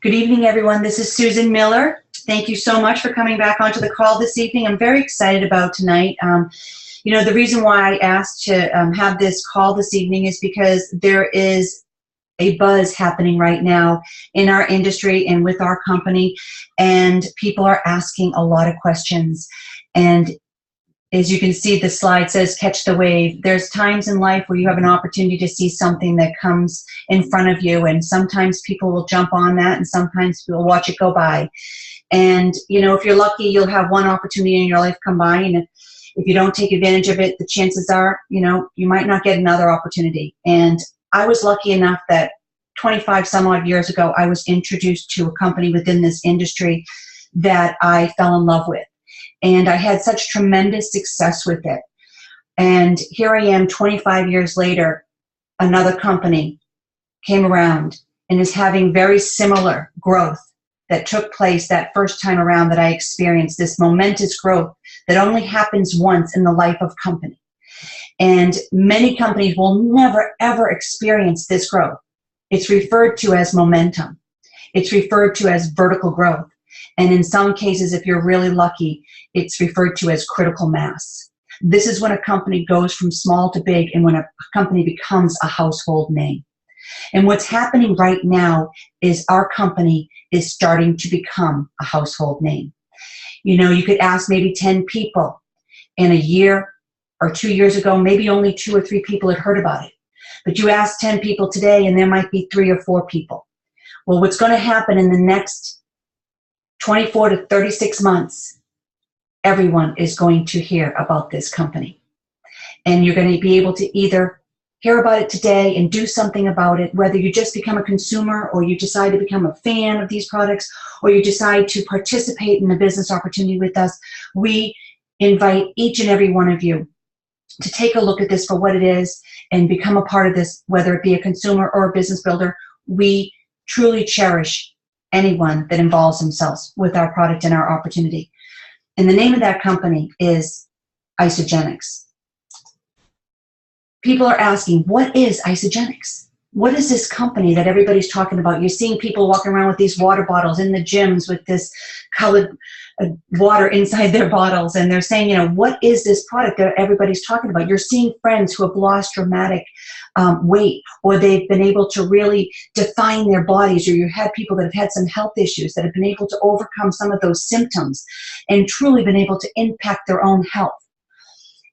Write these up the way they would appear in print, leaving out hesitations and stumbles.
Good evening, everyone. This is Susan Miller. Thank you so much for coming back onto the call this evening. I'm very excited about tonight. The reason why I asked to have this call this evening is because there is a buzz happening right now in our industry and with our company, and people are asking a lot of questions. And as you can see, the slide says catch the wave. There's times in life where you have an opportunity to see something that comes in front of you, and sometimes people will jump on that and sometimes we'll watch it go by. And if you're lucky, you'll have one opportunity in your life come by, and if you don't take advantage of it, the chances are you might not get another opportunity. And I was lucky enough that 25 some odd years ago I was introduced to a company within this industry that I fell in love with. And I had such tremendous success with it. And here I am 25 years later, another company came around and is having very similar growth that took place that first time around that I experienced, this momentous growth that only happens once in the life of a company. And many companies will never, ever experience this growth. It's referred to as momentum. It's referred to as vertical growth. And in some cases, if you're really lucky, it's referred to as critical mass. This is when a company goes from small to big and when a company becomes a household name. And what's happening right now is our company is starting to become a household name. You could ask maybe 10 people in a year or 2 years ago, maybe only 2 or 3 people had heard about it. But you ask 10 people today and there might be 3 or 4 people. Well, what's going to happen in the next 24 to 36 months, everyone is going to hear about this company. And you're going to be able to either hear about it today and do something about it, whether you just become a consumer or you decide to become a fan of these products or you decide to participate in the business opportunity with us. We invite each and every one of you to take a look at this for what it is and become a part of this, whether it be a consumer or a business builder. We truly cherish anyone that involves themselves with our product and our opportunity. And the name of that company is Isagenix. People are asking, what is Isagenix? What is this company that everybody's talking about? You're seeing people walking around with these water bottles in the gyms with this colored water inside their bottles, and they're saying, what is this product that everybody's talking about? You're seeing friends who have lost dramatic weight, or they've been able to really define their bodies, or you had people that have had some health issues that have been able to overcome some of those symptoms and truly been able to impact their own health.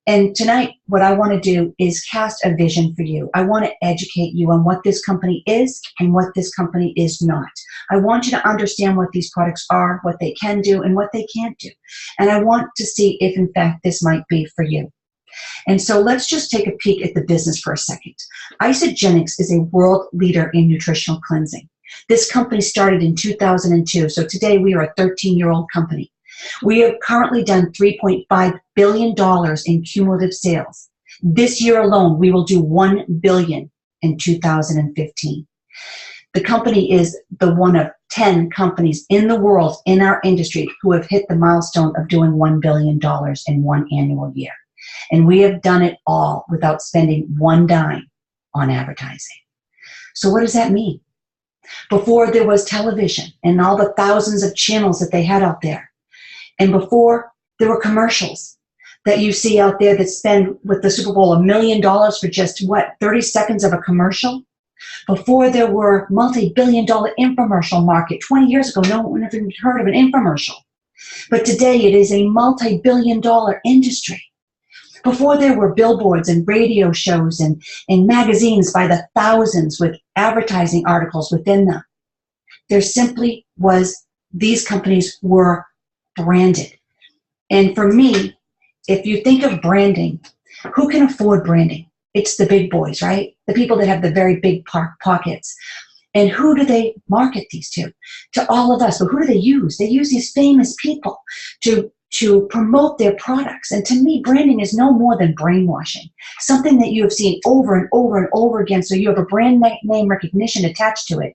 And tonight, what I want to do is cast a vision for you. I want to educate you on what this company is and what this company is not. I want you to understand what these products are, what they can do, and what they can't do. And I want to see if, in fact, this might be for you. And so let's just take a peek at the business for a second. Isagenix is a world leader in nutritional cleansing. This company started in 2002, so today we are a 13-year-old company. We have currently done $3.5 billion in cumulative sales. This year alone, we will do $1 billion in 2015. The company is the one of 10 companies in the world in our industry who have hit the milestone of doing $1 billion in one annual year. And we have done it all without spending one dime on advertising. So what does that mean? Before there was television and all the thousands of channels that they had out there, and before there were commercials that you see out there that spend with the Super Bowl $1 million for just 30 seconds of a commercial. Before there were multi-billion-dollar infomercial market. 20 years ago, no one ever heard of an infomercial. But today it is a multi-billion-dollar industry. Before there were billboards and radio shows and magazines by the thousands with advertising articles within them. There simply was, these companies were branded. And for me, if you think of branding, who can afford branding? It's the big boys, right? The people that have the very big pockets. And who do they market these to? To all of us. But who do they use? They use these famous people to promote their products. And to me, branding is no more than brainwashing. Something that you have seen over and over and over again, so you have a brand name recognition attached to it.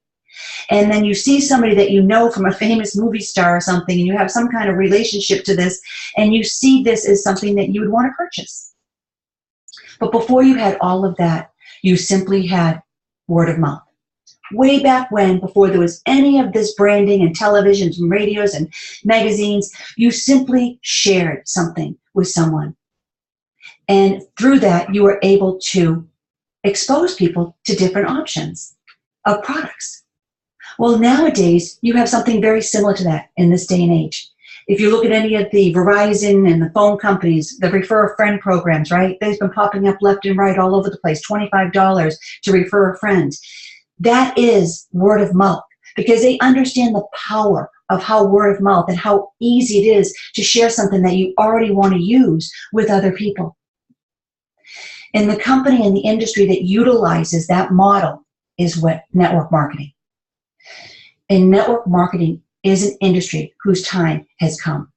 And then you see somebody that you know from a famous movie star or something, and you have some kind of relationship to this, and you see this as something that you would want to purchase. But before you had all of that, you simply had word of mouth. way back when, before there was any of this branding and televisions and radios and magazines, you simply shared something with someone. And through that, you were able to expose people to different options of products. Well, nowadays, you have something very similar to that in this day and age. If you look at any of the Verizon and the phone companies, the refer a friend programs, right? They've been popping up left and right all over the place, $25 to refer a friend. That is word of mouth, because they understand the power of how word of mouth and how easy it is to share something that you already want to use with other people. And the company and the industry that utilizes that model is what network marketing. And network marketing is an industry whose time has come.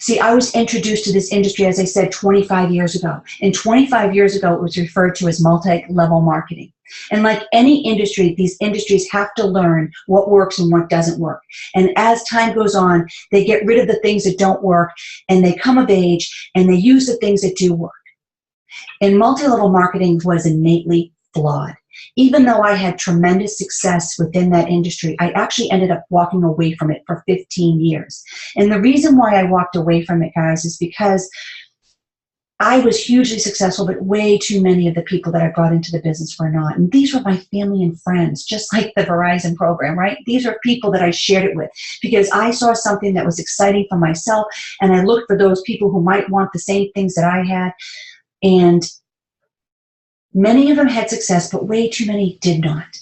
See, I was introduced to this industry, as I said, 25 years ago. And 25 years ago, it was referred to as multi-level marketing. And like any industry, these industries have to learn what works and what doesn't work. And as time goes on, they get rid of the things that don't work, and they come of age, and they use the things that do work. And multi-level marketing was innately flawed. Even though I had tremendous success within that industry, I actually ended up walking away from it for 15 years. And the reason why I walked away from it, guys, is because I was hugely successful, but way too many of the people that I brought into the business were not. And these were my family and friends, just like the Verizon program, right? These are people that I shared it with because I saw something that was exciting for myself, and I looked for those people who might want the same things that I had. And many of them had success, but way too many did not.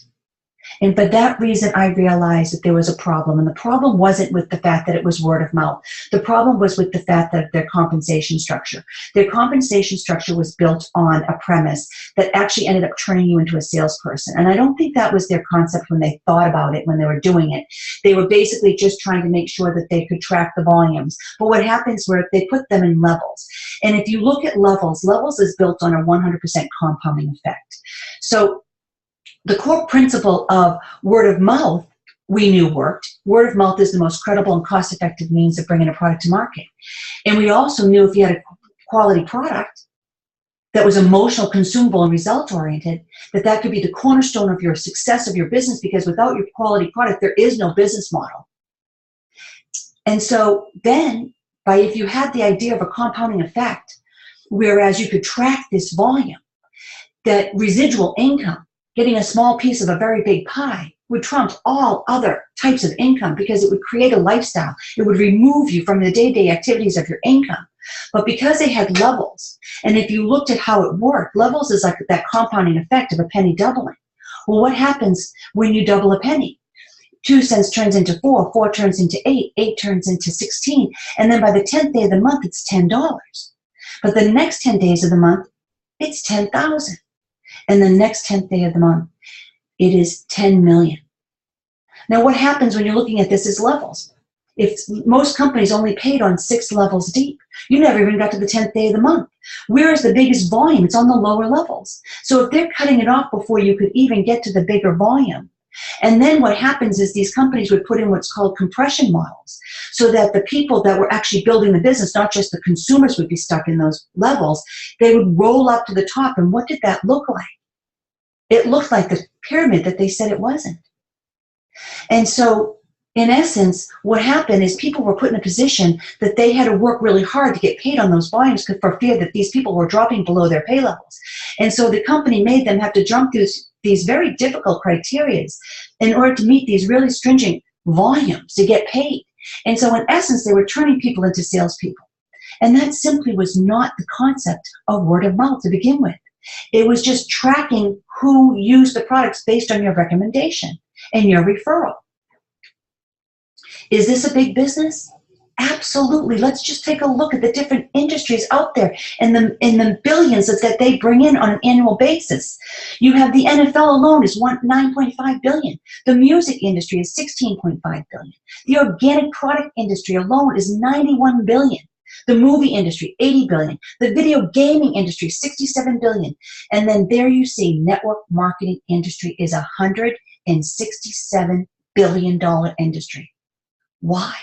And for that reason, I realized that there was a problem. And the problem wasn't with the fact that it was word of mouth. The problem was with the fact that their compensation structure. Their compensation structure was built on a premise that actually ended up turning you into a salesperson. And I don't think that was their concept when they thought about it, when they were doing it. They were basically just trying to make sure that they could track the volumes. But what happens where they put them in levels. And if you look at levels, levels is built on a 100% compounding effect. So the core principle of word of mouth we knew worked. Word of mouth is the most credible and cost-effective means of bringing a product to market. And we also knew if you had a quality product that was emotional, consumable, and result-oriented, that could be the cornerstone of your success of your business, because without your quality product, there is no business model. And so then, if you had the idea of a compounding effect, whereas you could track this volume, that residual income, getting a small piece of a very big pie, would trump all other types of income, because it would create a lifestyle. It would remove you from the day-to-day activities of your income. But because they had levels, and if you looked at how it worked, levels is like that compounding effect of a penny doubling. Well, what happens when you double a penny? 2 cents turns into 4, 4 turns into 8, 8 turns into 16, and then by the 10th day of the month, it's $10. But the next 10 days of the month, it's 10,000. And the next 10th day of the month, it is 10 million. Now, what happens when you're looking at this is levels. If most companies only paid on 6 levels deep, you never even got to the 10th day of the month. Whereas the biggest volume, it's on the lower levels. So if they're cutting it off before you could even get to the bigger volume, and then what happens is these companies would put in what's called compression models, so that the people that were actually building the business, not just the consumers, would be stuck in those levels. They would roll up to the top. And what did that look like? It looked like the pyramid that they said it wasn't. And so, in essence, what happened is people were put in a position that they had to work really hard to get paid on those volumes for fear that these people were dropping below their pay levels. And so the company made them have to jump through these very difficult criteria in order to meet these really stringent volumes to get paid. And so in essence, they were turning people into salespeople. And that simply was not the concept of word of mouth to begin with. It was just tracking who used the products based on your recommendation and your referral. Is this a big business? Absolutely. Let's just take a look at the different industries out there and the billions that they bring in on an annual basis. You have the NFL alone is 9.5 billion. The music industry is 16.5 billion. The organic product industry alone is 91 billion. The movie industry, 80 billion. The video gaming industry, 67 billion. And then there you see network marketing industry is a $167 billion industry. Why?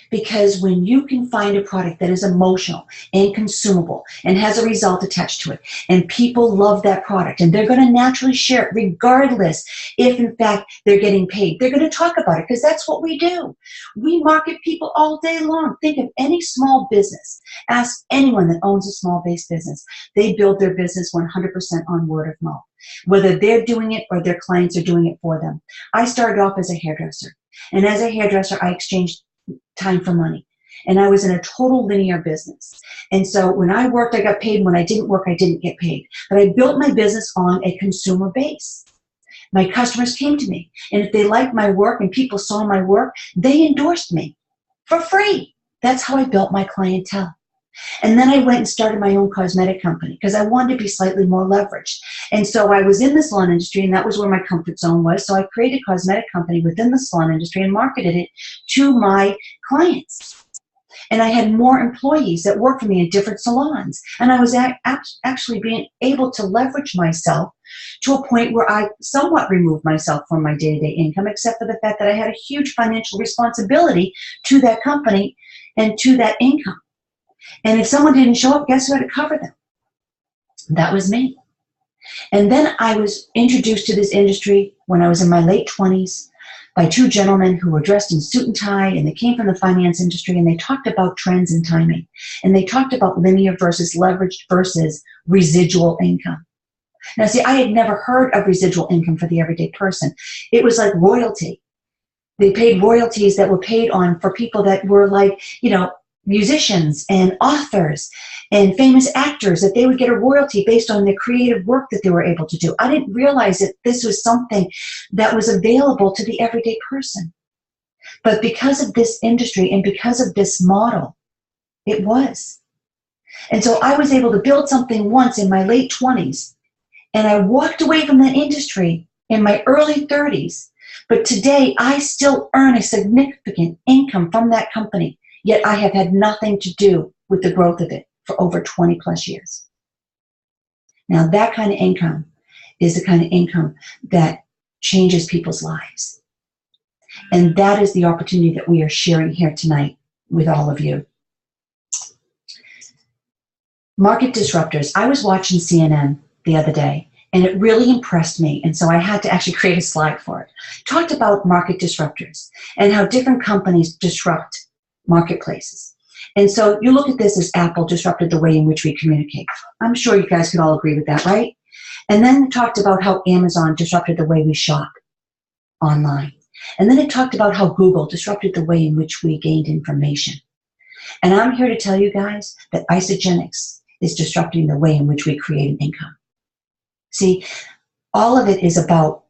Because when you can find a product that is emotional and consumable and has a result attached to it, and people love that product, and they're going to naturally share it regardless if in fact they're getting paid. They're going to talk about it because that's what we do. We market people all day long. Think of any small business. Ask anyone that owns a small-based business. They build their business 100% on word of mouth, whether they're doing it or their clients are doing it for them. I started off as a hairdresser, and as a hairdresser, I exchanged time for money. And I was in a total linear business. And so when I worked, I got paid. When I didn't work, I didn't get paid. But I built my business on a consumer base. My customers came to me. And if they liked my work and people saw my work, they endorsed me for free. That's how I built my clientele. And then I went and started my own cosmetic company because I wanted to be slightly more leveraged. And so I was in the salon industry, and that was where my comfort zone was. So I created a cosmetic company within the salon industry and marketed it to my clients. And I had more employees that worked for me in different salons. And I was actually being able to leverage myself to a point where I somewhat removed myself from my day-to-day income, except for the fact that I had a huge financial responsibility to that company and to that income. And if someone didn't show up, guess who had to cover them? That was me. And then I was introduced to this industry when I was in my late 20s by two gentlemen who were dressed in suit and tie, and they came from the finance industry, and they talked about trends and timing. And they talked about linear versus leveraged versus residual income. Now, see, I had never heard of residual income for the everyday person. It was like royalty. They paid royalties that were paid on for people that were like, musicians and authors and famous actors, that they would get a royalty based on the creative work that they were able to do. I didn't realize that this was something that was available to the everyday person. But because of this industry and because of this model, it was. And so I was able to build something once in my late 20s, and I walked away from that industry in my early 30s. But today, I still earn a significant income from that company. Yet I have had nothing to do with the growth of it for over 20 plus years. Now that kind of income is the kind of income that changes people's lives. And that is the opportunity that we are sharing here tonight with all of you. Market disruptors. I was watching CNN the other day, and it really impressed me, and so I had to actually create a slide for it. Talked about market disruptors and how different companies disrupt marketplaces. And so you look at this as Apple disrupted the way in which we communicate. I'm sure you guys could all agree with that, right? And then it talked about how Amazon disrupted the way we shop online. And then it talked about how Google disrupted the way in which we gained information. And I'm here to tell you guys that Isagenix is disrupting the way in which we create an income. See, all of it is about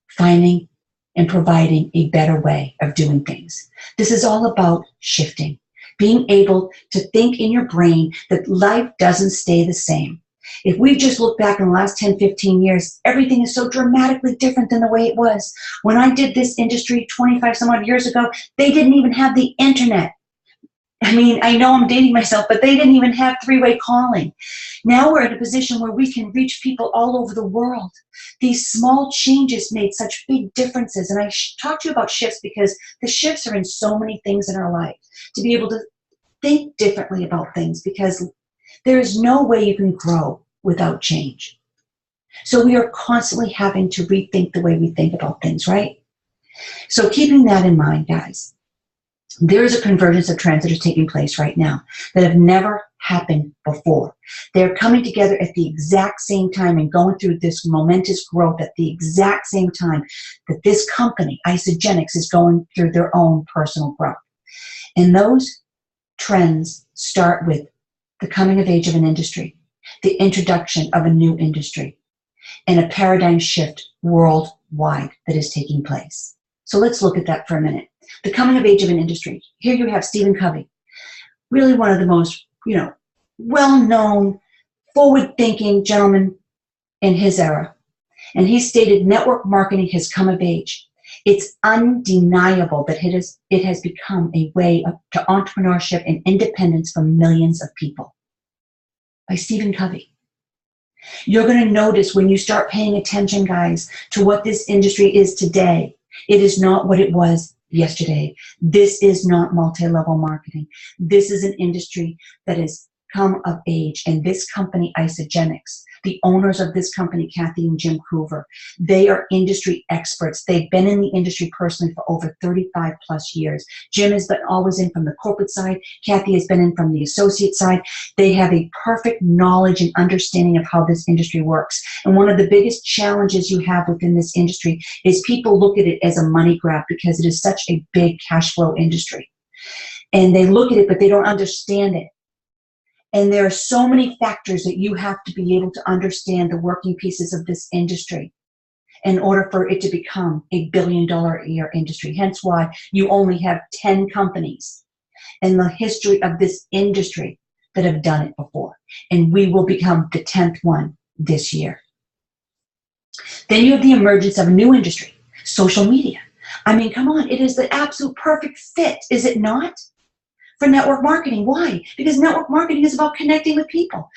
finding and providing a better way of doing things. This is all about shifting, being able to think in your brain that life doesn't stay the same. If we just look back in the last 10, 15 years, everything is so dramatically different than the way it was. When I did this industry 25 some odd years ago, they didn't even have the internet. I mean, I know I'm dating myself, but they didn't even have three-way calling. Now we're in a position where we can reach people all over the world. These small changes made such big differences. And I talk to you about shifts because the shifts are in so many things in our life. To be able to think differently about things, because there is no way you can grow without change. So we are constantly having to rethink the way we think about things, right? So keeping that in mind, guys, there is a convergence of trends that are taking place right now that have never happened before. They're coming together at the exact same time and going through this momentous growth at the exact same time that this company, Isagenix, is going through their own personal growth. And those trends start with the coming of age of an industry, the introduction of a new industry, and a paradigm shift worldwide that is taking place. So let's look at that for a minute. The coming of age of an industry. Here you have Stephen Covey, really one of the most, well-known, forward-thinking gentlemen in his era. And he stated network marketing has come of age. It's undeniable that it has become a way to entrepreneurship and independence for millions of people. By Stephen Covey. You're going to notice when you start paying attention, guys, to what this industry is today, it is not what it was yesterday. This is not multi-level marketing. This is an industry that has come of age. And this company, Isagenix, the owners of this company, Kathy and Jim Hoover, they are industry experts. They've been in the industry personally for over 35 plus years. Jim has been always in from the corporate side. Kathy has been in from the associate side. They have a perfect knowledge and understanding of how this industry works. And one of the biggest challenges you have within this industry is people look at it as a money grab because it is such a big cash flow industry. And they look at it, but they don't understand it. And there are so many factors that you have to be able to understand the working pieces of this industry in order for it to become a $1 billion a year industry. Hence why you only have 10 companies in the history of this industry that have done it before. And we will become the 10th one this year. Then you have the emergence of a new industry, social media. I mean, come on, it is the absolute perfect fit, is it not? For network marketing. Why? Because network marketing is about connecting with people.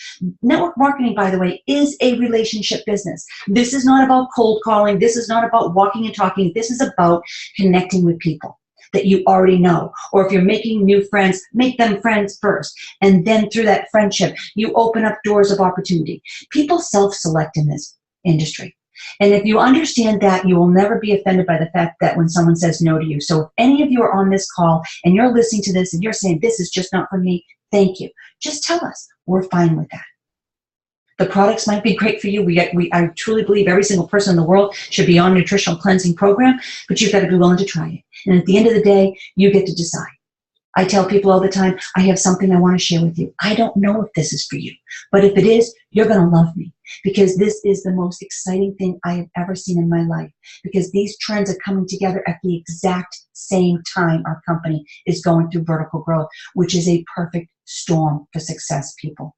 Network marketing, by the way, is a relationship business. This is not about cold calling. This is not about walking and talking. This is about connecting with people that you already know. Or if you're making new friends, make them friends first. And then through that friendship, you open up doors of opportunity. People self-select in this industry. And if you understand that, you will never be offended by the fact that when someone says no to you. So if any of you are on this call and you're listening to this and you're saying, this is just not for me, thank you. Just tell us. We're fine with that. The products might be great for you. I truly believe every single person in the world should be on a nutritional cleansing program, but you've got to be willing to try it. And at the end of the day, you get to decide. I tell people all the time, I have something I want to share with you. I don't know if this is for you, but if it is, you're going to love me because this is the most exciting thing I have ever seen in my life because these trends are coming together at the exact same time our company is going through vertical growth, which is a perfect storm for success, people.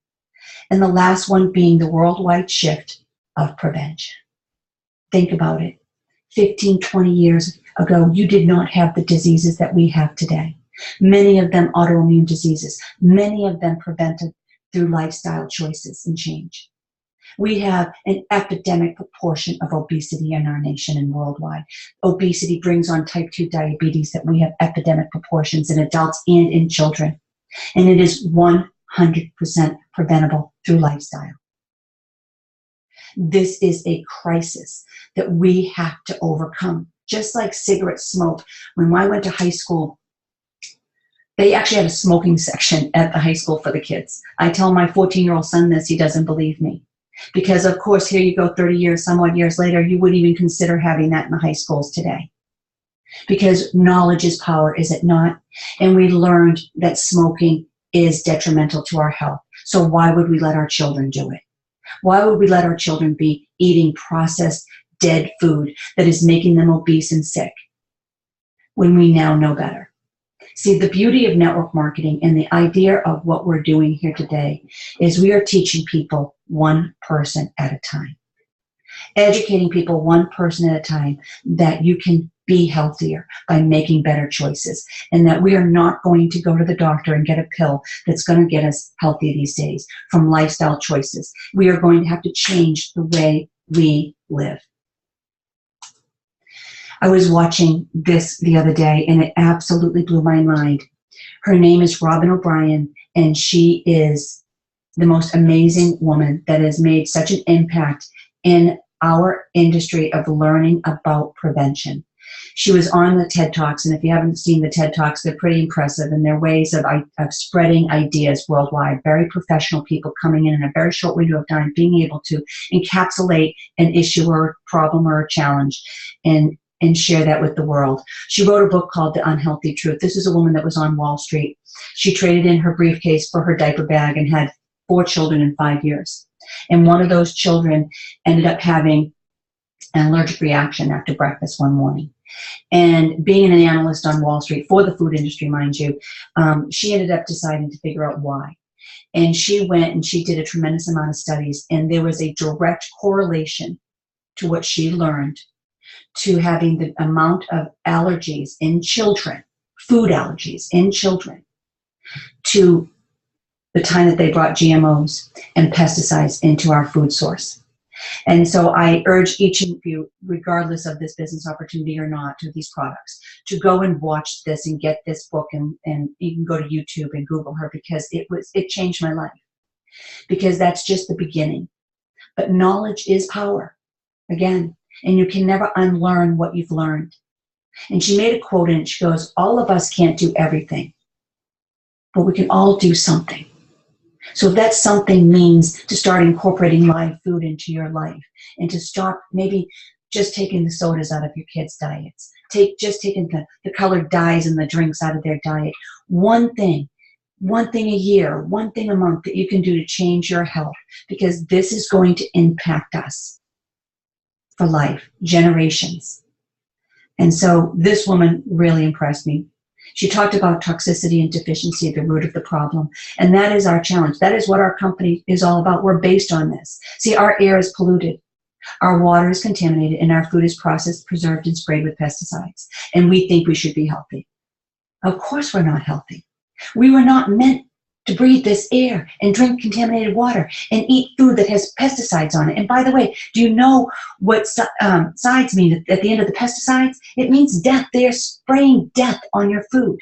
And the last one being the worldwide shift of prevention. Think about it. 15, 20 years ago, you did not have the diseases that we have today. Many of them autoimmune diseases, many of them prevented through lifestyle choices and change. We have an epidemic proportion of obesity in our nation and worldwide. Obesity brings on type 2 diabetes that we have epidemic proportions in adults and in children. And it is 100% preventable through lifestyle. This is a crisis that we have to overcome. Just like cigarette smoke, when I went to high school, they actually had a smoking section at the high school for the kids. I tell my 14-year-old son this, he doesn't believe me. Because of course, here you go 30 years, some odd years later, you wouldn't even consider having that in the high schools today. Because knowledge is power, is it not? And we learned that smoking is detrimental to our health. So why would we let our children do it? Why would we let our children be eating processed, dead food that is making them obese and sick when we now know better? See, the beauty of network marketing and the idea of what we're doing here today is we are teaching people one person at a time. Educating people one person at a time that you can be healthier by making better choices and that we are not going to go to the doctor and get a pill that's going to get us healthy these days from lifestyle choices. We are going to have to change the way we live. I was watching this the other day, and it absolutely blew my mind. Her name is Robin O'Brien, and she is the most amazing woman that has made such an impact in our industry of learning about prevention. She was on the TED Talks, and if you haven't seen the TED Talks, they're pretty impressive, and they're ways of spreading ideas worldwide. Very professional people coming in a very short window of time, being able to encapsulate an issue or a problem or a challenge and share that with the world. She wrote a book called The Unhealthy Truth. This is a woman that was on Wall Street. She traded in her briefcase for her diaper bag and had 4 children in 5 years. And one of those children ended up having an allergic reaction after breakfast one morning. And being an analyst on Wall Street for the food industry, mind you, she ended up deciding to figure out why. And she went and she did a tremendous amount of studies, and there was a direct correlation to what she learned to having the amount of allergies in children, food allergies in children, to the time that they brought GMOs and pesticides into our food source. And so I urge each of you, regardless of this business opportunity or not, to these products, to go and watch this and get this book, and you can go to YouTube and Google her, because it changed my life. Because that's just the beginning. But knowledge is power, again, and you can never unlearn what you've learned. And she made a quote, and she goes, all of us can't do everything, but we can all do something. So if that something means to start incorporating live food into your life, and to stop maybe just taking the sodas out of your kids' diets, just taking the colored dyes and the drinks out of their diet, one thing a year, one thing a month that you can do to change your health, because this is going to impact us for life, generations. And so this woman really impressed me. She talked about toxicity and deficiency at the root of the problem. And that is our challenge. That is what our company is all about. We're based on this. See, our air is polluted. Our water is contaminated, and our food is processed, preserved, and sprayed with pesticides. And we think we should be healthy. Of course we're not healthy. We were not meant to breathe this air and drink contaminated water and eat food that has pesticides on it. And by the way, do you know what sides mean at the end of the pesticides? It means death. They are spraying death on your food.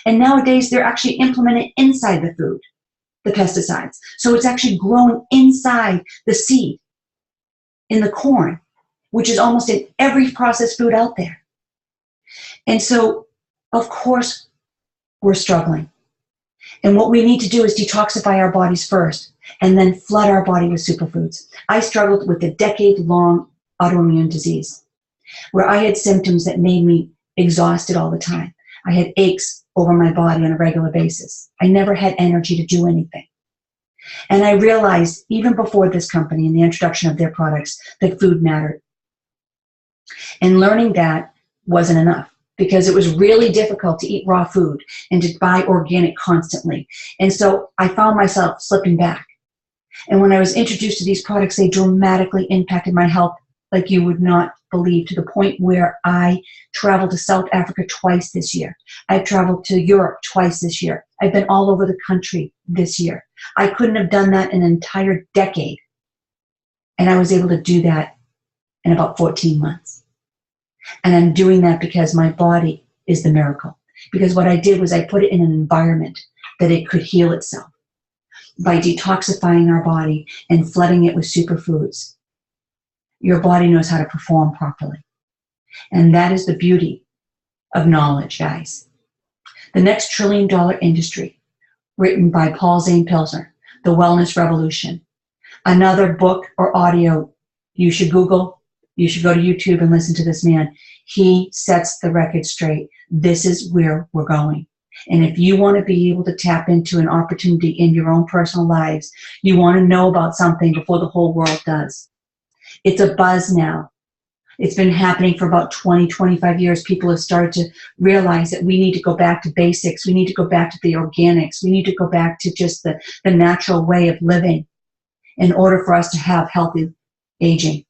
And nowadays they're actually implemented inside the food, the pesticides. So it's actually grown inside the seed, in the corn, which is almost in every processed food out there. And so, of course, we're struggling. And what we need to do is detoxify our bodies first, and then flood our body with superfoods. I struggled with a decade-long autoimmune disease, where I had symptoms that made me exhausted all the time. I had aches over my body on a regular basis. I never had energy to do anything. And I realized, even before this company and the introduction of their products, that food mattered. And learning that wasn't enough, because it was really difficult to eat raw food and to buy organic constantly. And so I found myself slipping back. And when I was introduced to these products, they dramatically impacted my health like you would not believe, to the point where I traveled to South Africa twice this year. I've traveled to Europe twice this year. I've been all over the country this year. I couldn't have done that in an entire decade. And I was able to do that in about 14 months. And I'm doing that because my body is the miracle. Because what I did was I put it in an environment that it could heal itself by detoxifying our body and flooding it with superfoods. Your body knows how to perform properly. And that is the beauty of knowledge, guys. The Next $1 Trillion Industry, written by Paul Zane Pilsner, The Wellness Revolution. Another book or audio you should Google. You should go to YouTube and listen to this man. He sets the record straight. This is where we're going. And if you want to be able to tap into an opportunity in your own personal lives, you want to know about something before the whole world does. It's a buzz now. It's been happening for about 20, 25 years. People have started to realize that we need to go back to basics. We need to go back to the organics. We need to go back to just the natural way of living in order for us to have healthy aging.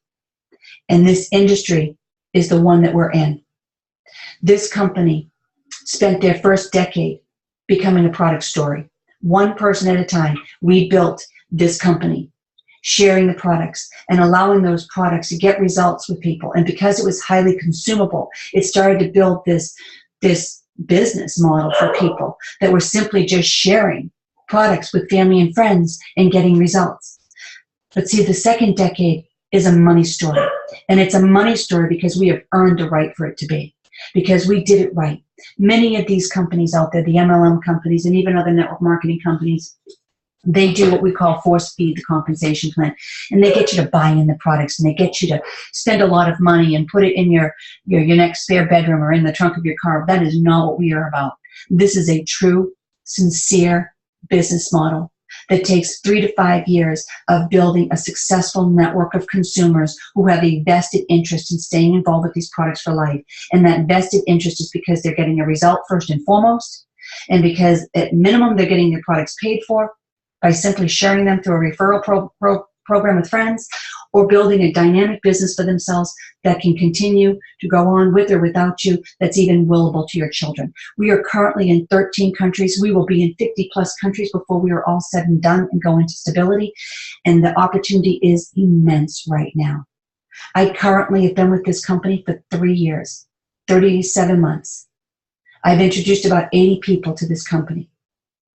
And this industry is the one that we're in. This company spent their first decade becoming a product story. One person at a time, we built this company, sharing the products and allowing those products to get results with people. And because it was highly consumable, it started to build this business model for people that were simply just sharing products with family and friends and getting results. But see, the second decade is a money story. And it's a money story because we have earned the right for it to be, because we did it right. Many of these companies out there, the MLM companies and even other network marketing companies, they do what we call force feed the compensation plan. And they get you to buy in the products, and they get you to spend a lot of money and put it in your next spare bedroom or in the trunk of your car. That is not what we are about. This is a true, sincere business model that takes 3 to 5 years of building a successful network of consumers who have a vested interest in staying involved with these products for life. And that vested interest is because they're getting a result first and foremost, and because at minimum they're getting their products paid for by simply sharing them through a referral program with friends, or building a dynamic business for themselves that can continue to go on with or without you, that's even willable to your children. We are currently in 13 countries. We will be in 50 plus countries before we are all said and done and go into stability. And the opportunity is immense right now. I currently have been with this company for 3 years, 37 months. I've introduced about 80 people to this company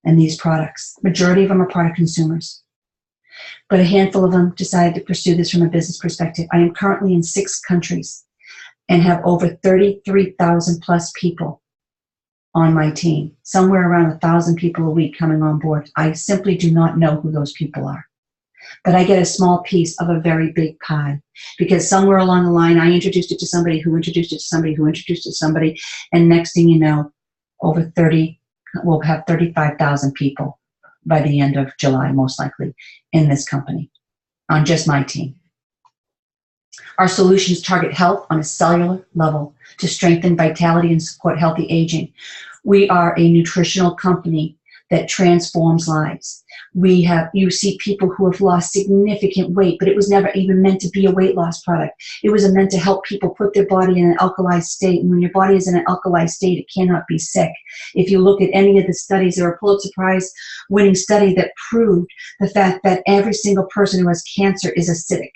and these products. Majority of them are product consumers. But a handful of them decided to pursue this from a business perspective. I am currently in 6 countries and have over 33,000 plus people on my team. Somewhere around 1,000 people a week coming on board. I simply do not know who those people are. But I get a small piece of a very big pie because somewhere along the line, I introduced it to somebody who introduced it to somebody who introduced it to somebody. And next thing you know, we'll have 35,000 people by the end of July, most likely, in this company, on just my team. Our solutions target health on a cellular level to strengthen vitality and support healthy aging. We are a nutritional company that transforms lives. You see people who have lost significant weight, but it was never even meant to be a weight loss product. It was meant to help people put their body in an alkalized state. And when your body is in an alkalized state, it cannot be sick. If you look at any of the studies, there were a Pulitzer Prize winning study that proved the fact that every single person who has cancer is acidic.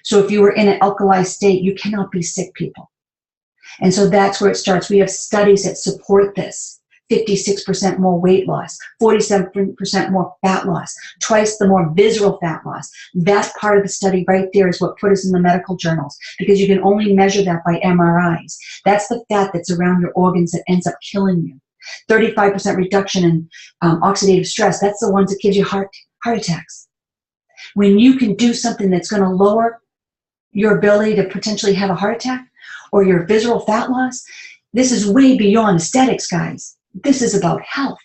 So if you were in an alkalized state, you cannot be sick, people. And so that's where it starts. We have studies that support this. 56% more weight loss, 47% more fat loss, twice the more visceral fat loss. That part of the study right there is what put us in the medical journals, because you can only measure that by MRIs. That's the fat that's around your organs that ends up killing you. 35% reduction in oxidative stress. That's the ones that gives you heart attacks. When you can do something that's going to lower your ability to potentially have a heart attack or your visceral fat loss, this is way beyond aesthetics, guys. This is about health.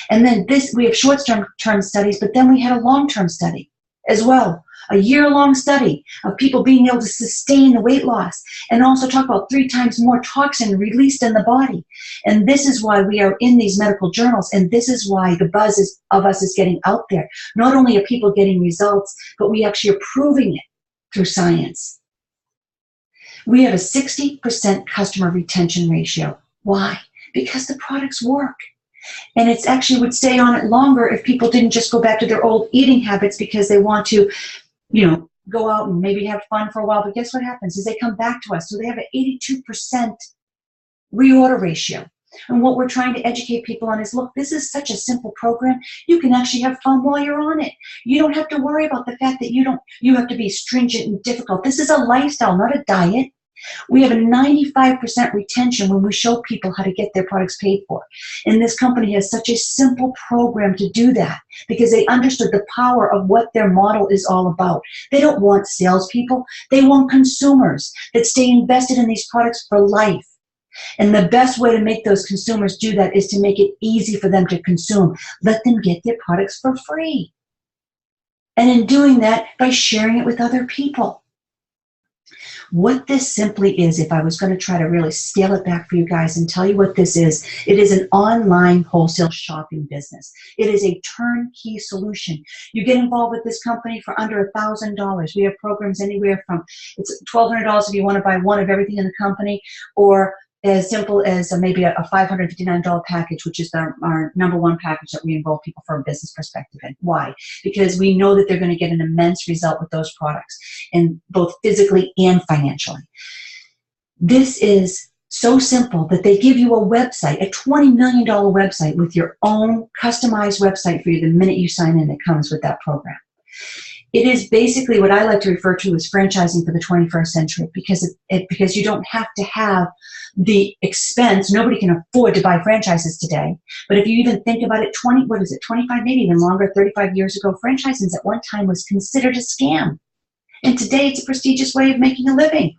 And then we have short-term studies, but then we had a long-term study as well. A year-long study of people being able to sustain the weight loss and also talk about 3 times more toxin released in the body. And this is why we are in these medical journals, and this is why the buzz of us is getting out there. Not only are people getting results, but we actually are proving it through science. We have a 60% customer retention ratio. Why? Because the products work. And it's actually would stay on it longer if people didn't just go back to their old eating habits because they want to, go out and maybe have fun for a while. But guess what happens is they come back to us. So they have an 82% reorder ratio. And what we're trying to educate people on is, look, this is such a simple program. You can actually have fun while you're on it. You don't have to worry about the fact that you have to be stringent and difficult. This is a lifestyle, not a diet. We have a 95% retention when we show people how to get their products paid for. And this company has such a simple program to do that because they understood the power of what their model is all about. They don't want salespeople. They want consumers that stay invested in these products for life. And the best way to make those consumers do that is to make it easy for them to consume. Let them get their products for free. And in doing that, by sharing it with other people. What this simply is, if I was going to try to really scale it back for you guys and tell you what this is, it is an online wholesale shopping business. It is a turnkey solution. You get involved with this company for under $1,000. We have programs anywhere from, it's $1,200 if you want to buy one of everything in the company, or as simple as maybe a $559 package, which is our number one package that we enroll people from a business perspective in. Why? Because we know that they're going to get an immense result with those products, and both physically and financially. This is so simple that they give you a website, a $20 million website with your own customized website for you the minute you sign in. It comes with that program. It is basically what I like to refer to as franchising for the 21st century, because you don't have to have the expense. Nobody can afford to buy franchises today. But if you even think about it, 25, maybe even longer, 35 years ago, franchising at one time was considered a scam. And today it's a prestigious way of making a living.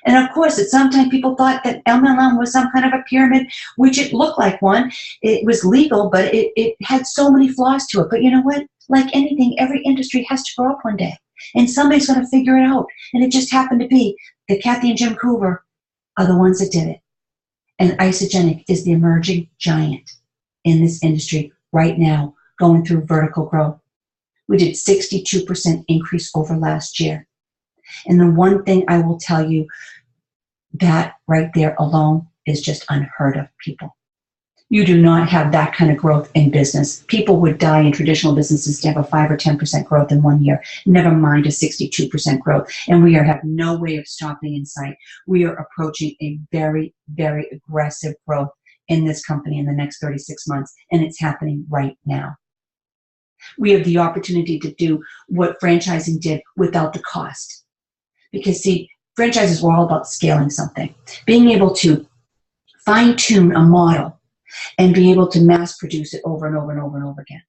And of course, at some time people thought that MLM was some kind of a pyramid, which it looked like one. It was legal, but it had so many flaws to it. But you know what? Like anything, every industry has to grow up one day. And somebody's going to figure it out. And it just happened to be that Kathy and Jim Coover are the ones that did it. And Isagenix is the emerging giant in this industry right now, going through vertical growth. We did 62% increase over last year. And the one thing I will tell you, that right there alone is just unheard of, people. You do not have that kind of growth in business. People would die in traditional businesses to have a 5 or 10% growth in 1 year, never mind a 62% growth. And we have no way of stopping in sight. We are approaching a very, very aggressive growth in this company in the next 36 months, and it's happening right now. We have the opportunity to do what franchising did without the cost. Because, see, franchises were all about scaling something. Being able to fine-tune a model and be able to mass produce it over and over and over and over again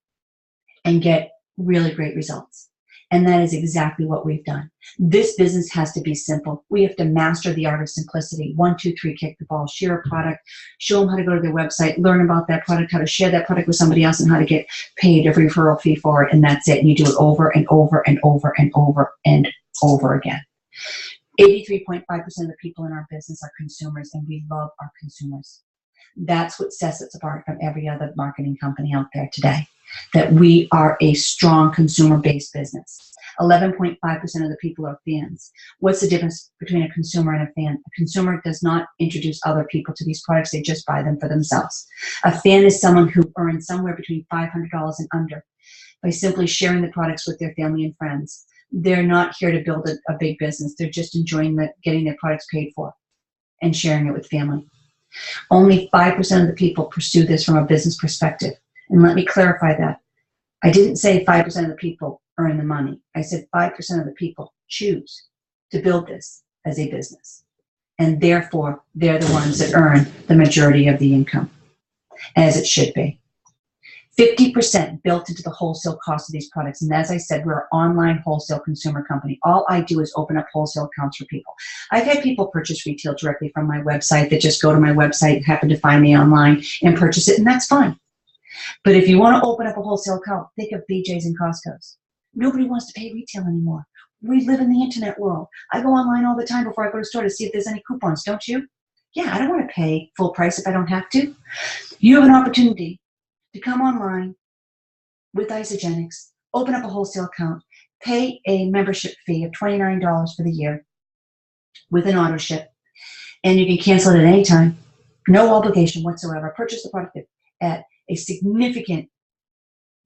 and get really great results. And that is exactly what we've done. This business has to be simple. We have to master the art of simplicity. 1, 2, 3, kick the ball, share a product, show them how to go to their website, learn about that product, how to share that product with somebody else, and how to get paid a referral fee for it, and that's it. And you do it over and over and over and over and over again. 83.5% of the people in our business are consumers, and we love our consumers. That's what sets us apart from every other marketing company out there today, that we are a strong consumer-based business. 11.5% of the people are fans. What's the difference between a consumer and a fan? A consumer does not introduce other people to these products. They just buy them for themselves. A fan is someone who earns somewhere between $500 and under by simply sharing the products with their family and friends. They're not here to build a big business. They're just enjoying getting their products paid for and sharing it with family. Only 5% of the people pursue this from a business perspective. And let me clarify that. I didn't say 5% of the people earn the money. I said 5% of the people choose to build this as a business. And therefore, they're the ones that earn the majority of the income, as it should be. 50% built into the wholesale cost of these products. And as I said, we're an online wholesale consumer company. All I do is open up wholesale accounts for people. I've had people purchase retail directly from my website that just go to my website, happen to find me online, and purchase it, and that's fine. But if you want to open up a wholesale account, think of BJ's and Costco's. Nobody wants to pay retail anymore. We live in the internet world. I go online all the time before I go to the store to see if there's any coupons, don't you? Yeah, I don't want to pay full price if I don't have to. You have an opportunity to come online with Isagenix, open up a wholesale account, pay a membership fee of $29 for the year with an auto ship, and you can cancel it at any time. No obligation whatsoever. Purchase the product at a significant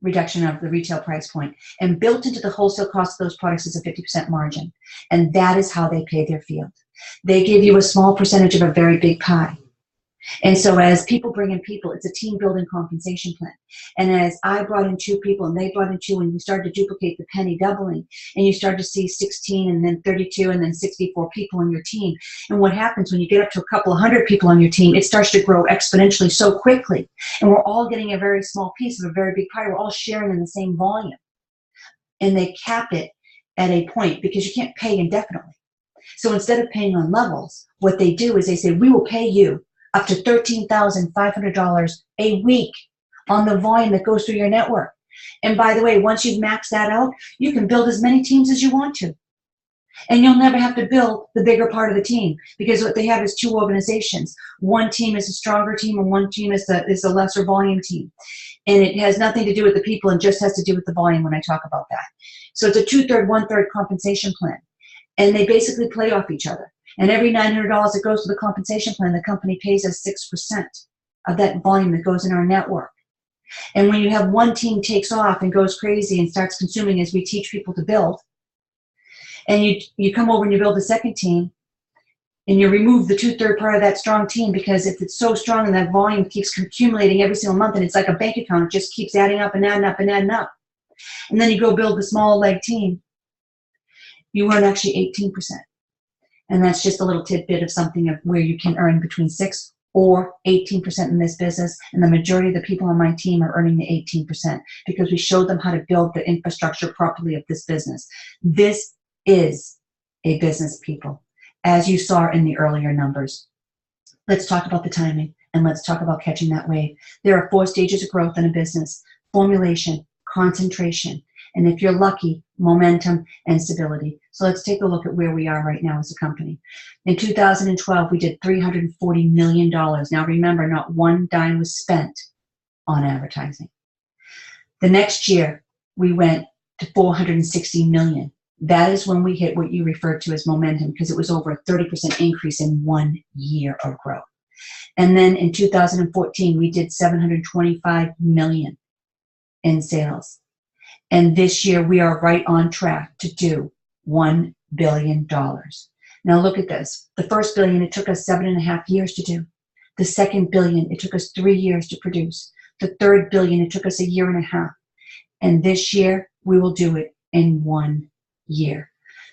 reduction of the retail price point, and built into the wholesale cost of those products is a 50% margin. And that is how they pay their field. They give you a small percentage of a very big pie. And so as people bring in people, it's a team building compensation plan. And as I brought in 2 people and they brought in 2, and we started to duplicate the penny doubling, and you start to see 16 and then 32 and then 64 people on your team. And what happens when you get up to a couple of hundred people on your team, it starts to grow exponentially so quickly. And we're all getting a very small piece of a very big pie. We're all sharing in the same volume. And they cap it at a point because you can't pay indefinitely. So instead of paying on levels, what they do is they say, we will pay you up to $13,500 a week on the volume that goes through your network. And by the way, once you've maxed that out, you can build as many teams as you want to. And you'll never have to build the bigger part of the team, because what they have is 2 organizations. One team is a stronger team and one team is a lesser volume team. And it has nothing to do with the people and just has to do with the volume when I talk about that. So it's a 2/3, 1/3 compensation plan. And they basically play off each other. And every $900 that goes to the compensation plan, the company pays us 6% of that volume that goes in our network. And when you have one team takes off and goes crazy and starts consuming as we teach people to build, and you come over and you build a second team, and you remove the 2/3 part of that strong team, because if it's so strong and that volume keeps accumulating every single month, and it's like a bank account, it just keeps adding up and adding up and adding up. And then you go build the small leg team, you earn actually 18%. And that's just a little tidbit of something of where you can earn between 6 or 18% in this business. And the majority of the people on my team are earning the 18% because we showed them how to build the infrastructure properly of this business. This is a business, people, as you saw in the earlier numbers. Let's talk about the timing, and let's talk about catching that wave. There are 4 stages of growth in a business: formulation, concentration, and if you're lucky, momentum and stability. So let's take a look at where we are right now as a company. In 2012, we did $340 million. Now remember, not one dime was spent on advertising. The next year, we went to 460 million. That is when we hit what you referred to as momentum, because it was over a 30% increase in 1 year of growth. And then in 2014, we did 725 million in sales. And this year we are right on track to do $1 billion. Now look at this. The first billion, it took us 7.5 years to do. The second billion, it took us 3 years to produce. The third billion, it took us 1.5 years. And this year we will do it in 1 year.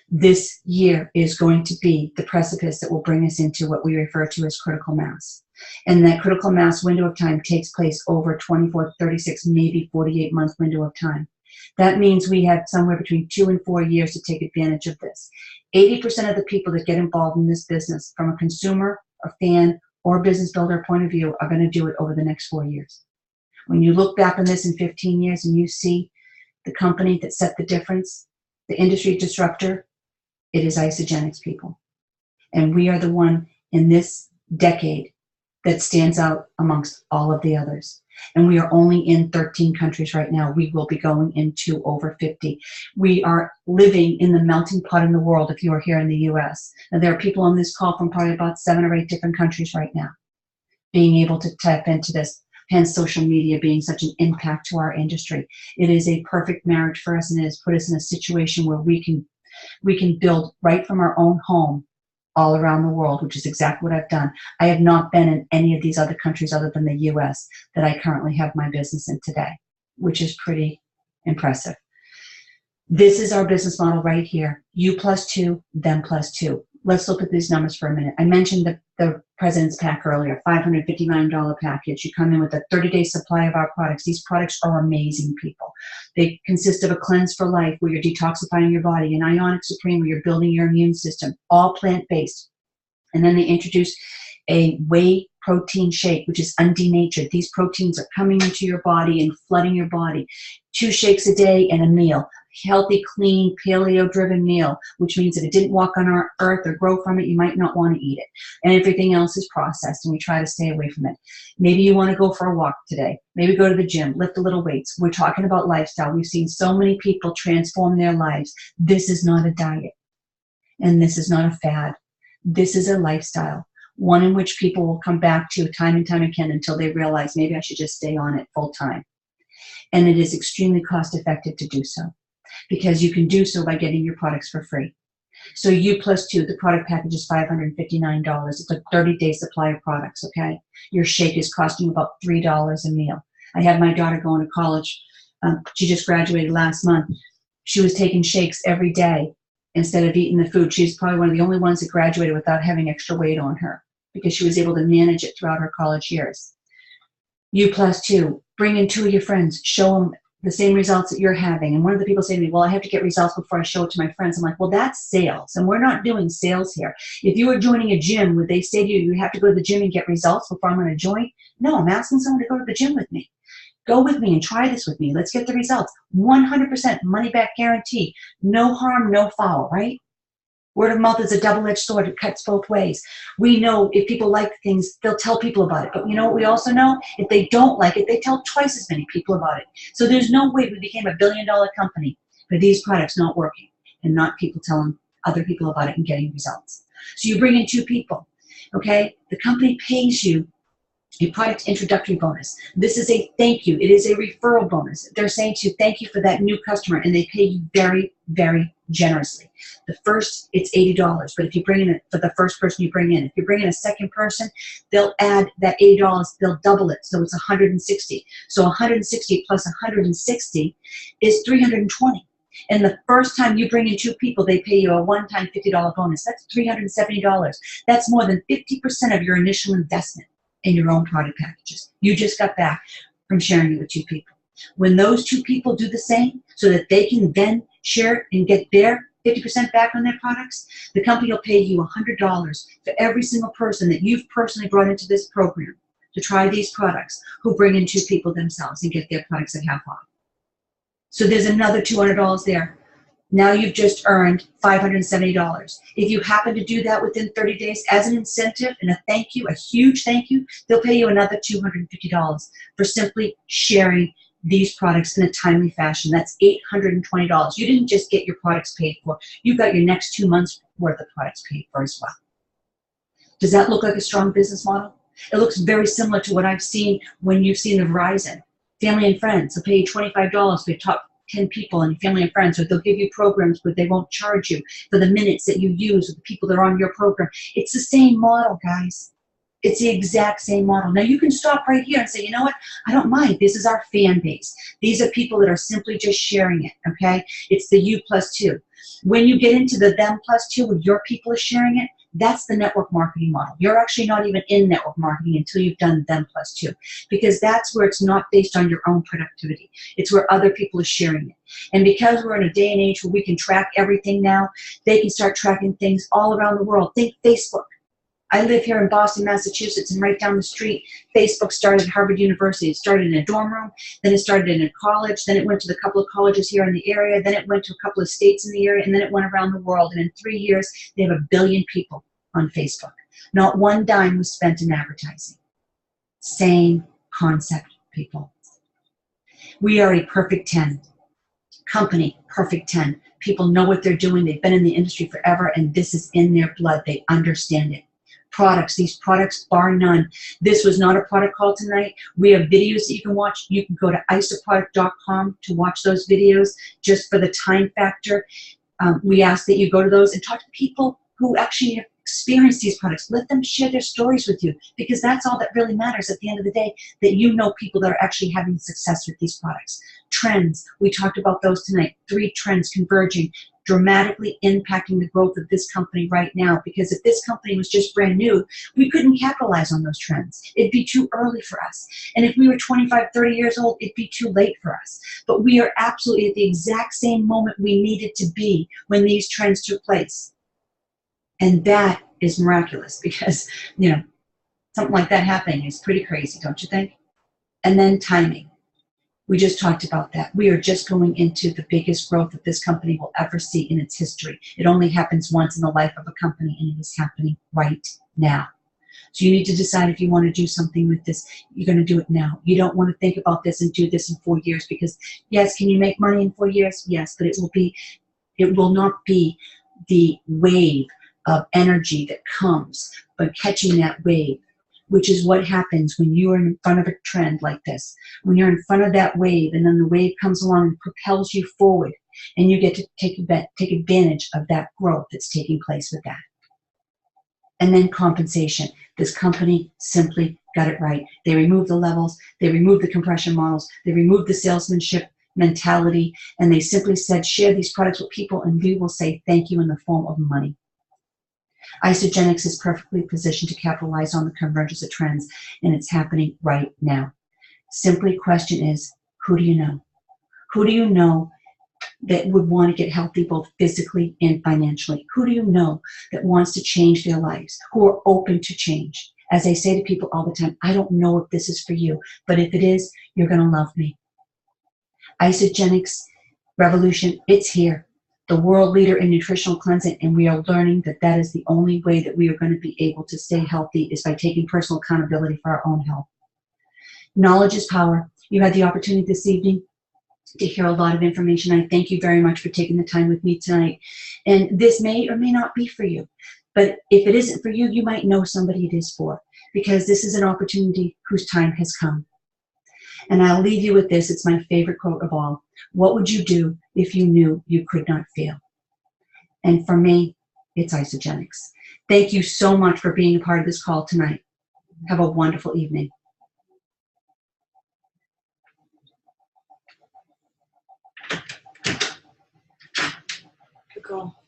This year is going to be the precipice that will bring us into what we refer to as critical mass. And that critical mass window of time takes place over 24, 36, maybe 48-month window of time. That means we have somewhere between 2 and 4 years to take advantage of this. 80% of the people that get involved in this business, from a consumer, a fan, or business builder point of view, are going to do it over the next 4 years. When you look back on this in 15 years and you see the company that set the difference, the industry disruptor, it is Isagenix, people. And we are the one in this decade that stands out amongst all of the others. And we are only in 13 countries right now. We will be going into over 50. We are living in the melting pot in the world if you are here in the US. Now, there are people on this call from probably about 7 or 8 different countries right now being able to tap into this, hence social media being such an impact to our industry. It is a perfect marriage for us, and it has put us in a situation where we can build right from our own home all around the world, which is exactly what I've done. I have not been in any of these other countries other than the US that I currently have my business in today, which is pretty impressive. This is our business model right here. You plus 2, them plus 2. Let's look at these numbers for a minute. I mentioned the President's Pack earlier, $559 package. You come in with a 30-day supply of our products. These products are amazing, people. They consist of a Cleanse for Life, where you're detoxifying your body, an Ionic Supreme, where you're building your immune system, all plant-based. And then they introduce a whey protein shake, which is undenatured. These proteins are coming into your body and flooding your body. 2 shakes a day and a meal. Healthy, clean, paleo-driven meal, which means if it didn't walk on our earth or grow from it, you might not want to eat it. And everything else is processed, and we try to stay away from it. Maybe you want to go for a walk today. Maybe go to the gym, lift a little weights. We're talking about lifestyle. We've seen so many people transform their lives. This is not a diet, and this is not a fad. This is a lifestyle, one in which people will come back to time and time again until they realize maybe I should just stay on it full time. And it is extremely cost effective to do so, because you can do so by getting your products for free. So you plus 2, the product package is $559. It's a 30-day supply of products, okay? Your shake is costing about $3 a meal. I had my daughter going to college. She just graduated last month. She was taking shakes every day instead of eating the food. She's probably one of the only ones that graduated without having extra weight on her, because she was able to manage it throughout her college years. You plus 2, bring in 2 of your friends, show them the same results that you're having. And one of the people say to me, well, I have to get results before I show it to my friends. I'm like, well, that's sales, and we're not doing sales here. If you are joining a gym where they say to you, you have to go to the gym and get results before I'm going to join, no, I'm asking someone to go to the gym with me. Go with me and try this with me. Let's get the results. 100% money back guarantee. No harm, no foul, right? Word of mouth is a double-edged sword. It cuts both ways. We know if people like things, they'll tell people about it. But you know what we also know? If they don't like it, they tell twice as many people about it. So there's no way we became a billion-dollar company for these products not working and not people telling other people about it and getting results. So you bring in 2 people, okay? The company pays you a product introductory bonus. This is a thank you. It is a referral bonus. They're saying to you, thank you for that new customer, and they pay you very, very generously. The first, it's $80, but if you bring in it for the first person you bring in, if you bring in a second person, they'll add that $80, they'll double it, so it's $160. So 160 plus 160 is $320. And the first time you bring in 2 people, they pay you a one-time $50 bonus. That's $370. That's more than 50% of your initial investment in your own product packages. You just got back from sharing it with 2 people. When those 2 people do the same so that they can then share it and get their 50% back on their products, the company will pay you $100 for every single person that you've personally brought into this program to try these products, who bring in 2 people themselves and get their products at half off. So there's another $200 there. Now you've just earned $570. If you happen to do that within 30 days as an incentive and a thank you, a huge thank you, they'll pay you another $250 for simply sharing these products in a timely fashion. That's $820. You didn't just get your products paid for, you got your next 2 months worth of products paid for as well. Does that look like a strong business model? It looks very similar to what I've seen when you've seen the Verizon. Family and friends, they'll pay you $25 for your top 10 people and family and friends, or they'll give you programs but they won't charge you for the minutes that you use with the people that are on your program. It's the same model, guys. It's the exact same model. Now you can stop right here and say, you know what, I don't mind. This is our fan base. These are people that are simply just sharing it, okay? It's the you plus two. When you get into the them plus two, where your people are sharing it, that's the network marketing model. You're actually not even in network marketing until you've done them plus two, because that's where it's not based on your own productivity. It's where other people are sharing it. And because we're in a day and age where we can track everything now, they can start tracking things all around the world. Think Facebook. I live here in Boston, Massachusetts, and right down the street, Facebook started at Harvard University. It started in a dorm room, then it started in a college, then it went to the couple of colleges here in the area, then it went to a couple of states in the area, and then it went around the world. And in 3 years, they have 1 billion people on Facebook. Not one dime was spent in advertising. Same concept, people. We are a perfect 10. Company, perfect 10. People know what they're doing. They've been in the industry forever, and this is in their blood. They understand it. Products, these products, bar none. This was not a product call tonight. We have videos that you can watch. You can go to isoproduct.com to watch those videos just for the time factor. We ask that you go to those and talk to people who actually have experienced these products. Let them share their stories with you, because that's all that really matters at the end of the day, that you know people that are actually having success with these products. Trends, we talked about those tonight. 3 trends converging, dramatically impacting the growth of this company right now, because if this company was just brand new, we couldn't capitalize on those trends. It'd be too early for us. And if we were 25, 30 years old, it'd be too late for us. But we are absolutely at the exact same moment we needed to be when these trends took place. And that is miraculous, because, you know, something like that happening is pretty crazy, don't you think? And then timing. We just talked about that. We are just going into the biggest growth that this company will ever see in its history. It only happens once in the life of a company, and it is happening right now. So you need to decide if you want to do something with this. You're going to do it now. You don't want to think about this and do this in 4 years, because yes, can you make money in 4 years? Yes, but it will not be the wave of energy that comes by catching that wave, which is what happens when you are in front of a trend like this. When you're in front of that wave, and then the wave comes along and propels you forward, and you get to take advantage of that growth that's taking place with that. And then compensation. This company simply got it right. They removed the levels, they removed the compression models, they removed the salesmanship mentality, and they simply said, share these products with people and we will say thank you in the form of money. Isagenix is perfectly positioned to capitalize on the convergence of trends, and it's happening right now. Simply question is, who do you know? Who do you know that would want to get healthy both physically and financially? Who do you know that wants to change their lives, who are open to change? As I say to people all the time, I don't know if this is for you, but if it is, you're going to love me. Isagenix revolution, it's here. The world leader in nutritional cleansing, and we are learning that that is the only way that we are going to be able to stay healthy, is by taking personal accountability for our own health. Knowledge is power. You had the opportunity this evening to hear a lot of information. I thank you very much for taking the time with me tonight. And this may or may not be for you, but if it isn't for you, you might know somebody it is for, because this is an opportunity whose time has come. And I'll leave you with this. It's my favorite quote of all. What would you do if you knew you could not fail? And for me, it's Isagenix. Thank you so much for being a part of this call tonight. Have a wonderful evening. Good call.